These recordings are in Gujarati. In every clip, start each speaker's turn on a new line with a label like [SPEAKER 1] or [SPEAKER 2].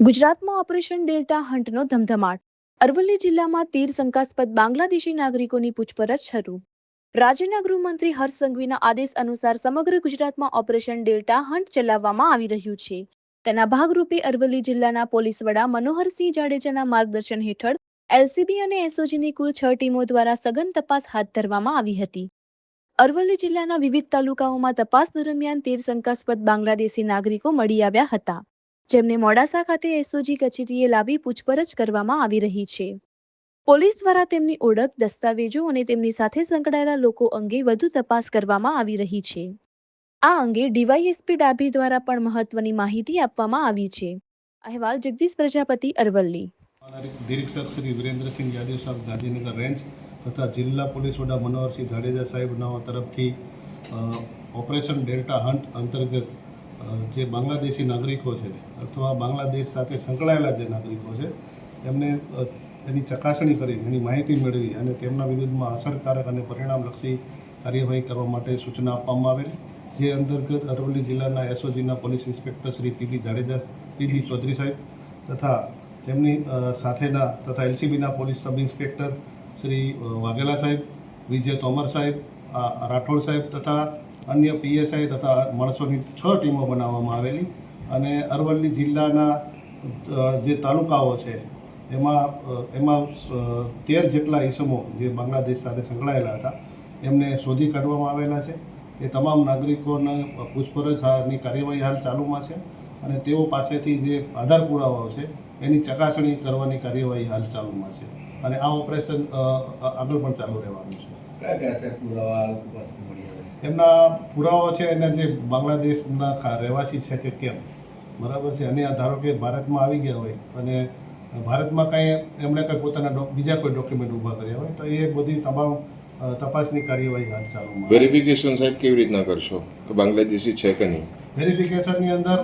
[SPEAKER 1] ગુજરાતમાં ઓપરેશન ડેલ્ટા હન્ટનો ધમધમાટ. અરવલ્લી જિલ્લામાં 13 શંકાસ્પદ બાંગ્લાદેશી નાગરિકોની પૂછપરછ શરૂ. રાજ્યના ગૃહમંત્રી હર્ષ સંઘવીના આદેશ અનુસાર સમગ્ર ગુજરાતમાં ઓપરેશન ડેલ્ટા હન્ટ ચલાવવામાં આવી રહ્યું છે. તેના ભાગરૂપે અરવલ્લી જિલ્લાના પોલીસ વડા મનોહરસિંહ જાડેજાના માર્ગદર્શન હેઠળ એલસીબી અને એસઓજીની કુલ 6 ટીમો દ્વારા સઘન તપાસ હાથ ધરવામાં આવી હતી. અરવલ્લી જિલ્લાના વિવિધ તાલુકાઓમાં તપાસ દરમિયાન 13 શંકાસ્પદ બાંગ્લાદેશી નાગરિકો મળી આવ્યા હતા, જેમને મોડાસા ખાતે એસઓજી કચેરીએ લાવી પૂછપરછ કરવામાં આવી રહી છે. પોલીસ દ્વારા તેમની ઓળખ, દસ્તાવેજો અને તેમની સાથે સંકળાયેલા લોકો અંગે વધુ તપાસ કરવામાં આવી રહી છે. આ અંગે ડીવાયએસપી ડાભી દ્વારા પણ મહત્વની માહિતી આપવામાં આવી છે. અહેવાલ જગદીશ પ્રજાપતિ, અરવલ્લી.
[SPEAKER 2] નિરીક્ષક શ્રી વિરેન્દ્રસિંહ યાદવ સાહેબ, ગાંધીનગર રેન્જ તથા જિલ્લા પોલીસ વડા મનોહરસિંહ જાડેજા સાહેબના તરફથી ઓપરેશન ડેલ્ટા હન્ટ અંતર્ગત જે બાંગ્લાદેશી નાગરિકો છે અથવા બાંગ્લાદેશ સાથે સંકળાયેલા જે નાગરિકો છે એમને એની ચકાસણી કરી, એની માહિતી મેળવી અને તેમના વિરુદ્ધમાં અસરકારક અને પરિણામલક્ષી કાર્યવાહી કરવા માટે સૂચના આપવામાં આવેલી, જે અંતર્ગત અરવલ્લી જિલ્લાના એસઓજીના police inspector Shri PB Chaudhary saheb તથા તેમની સાથેના તથા એલસીબીના police sub inspector Shri Vaghela saheb, Vijay Tomar સાહેબ, રાઠોડ સાહેબ તથા અન્ય પીએસઆઈ તથા માણસોની 6 ટીમો બનાવવામાં આવેલી અને અરવલ્લી જિલ્લાના જે તાલુકાઓ છે એમાં 13 જેટલા ઈસમો જે બાંગ્લાદેશ સાથે સંકળાયેલા હતા એમને શોધી કાઢવામાં આવેલા છે. એ તમામ નાગરિકોને પૂછપરછની કાર્યવાહી હાલ ચાલુમાં છે અને તેઓ પાસેથી જે આધાર પુરાવાઓ છે એની ચકાસણી કરવાની કાર્યવાહી હાલ ચાલુમાં છે અને આ ઓપરેશન આગળ પણ ચાલુ રહેવાનું છે. એમના પુરાવાઓ છે એના જે બાંગ્લાદેશના રહેવાસી છે કે કેમ, બરાબર છે, અને ધારો કે ભારતમાં આવી ગયા હોય અને ભારતમાં કાંઈ એમણે કંઈ પોતાના બીજા કોઈ ડોક્યુમેન્ટ ઊભા કર્યા હોય તો એ બધી તમામ તપાસની કાર્યવાહી હાથ ચાલુમાં.
[SPEAKER 3] વેરિફિકેશન સાહેબ કેવી રીતના કરશો કે બાંગ્લાદેશી છે કે નહીં?
[SPEAKER 2] વેરિફિકેશનની અંદર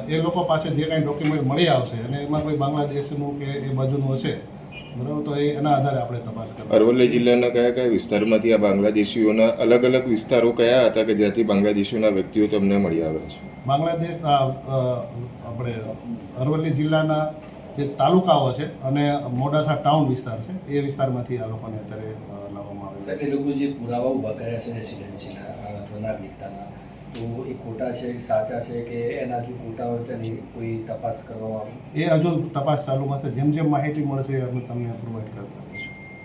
[SPEAKER 2] એ લોકો પાસે જે કાંઈ ડોક્યુમેન્ટ મળી આવશે અને એમાં કોઈ બાંગ્લાદેશનું કે એ બાજુનું હશે, બરાબર, તો એના આધારે આપણે તપાસ કરીએ.
[SPEAKER 3] અરવલ્લી જિલ્લાના કયા કયા વિસ્તારમાંથી આ બાંગ્લાદેશીઓના અલગ અલગ વિસ્તારો કયા હતા કે જ્યાંથી બાંગ્લાદેશીઓના વ્યક્તિઓ તમને મળી આવ્યા છે?
[SPEAKER 2] બાંગ્લાદેશ આપણે અરવલ્લી જિલ્લાના જે તાલુકાઓ છે અને મોડાસા ટાઉન વિસ્તાર છે એ વિસ્તારમાંથી આ લોકોને અત્યારે લાવવામાં આવે છે.
[SPEAKER 4] એ લોકો જે પુરાવા ઊભા કર્યા છે રેસિડેન્સીના અથવા નાગરિકતાના, તો એ ખોટા છે, સાચા છે કે એના જો ખોટા હોય તો એની કોઈ તપાસ કરવામાં આવે?
[SPEAKER 2] એ હજુ તપાસ ચાલુમાં છે. જેમ જેમ માહિતી મળશે અમે તમને પ્રોવાઈડ કરતા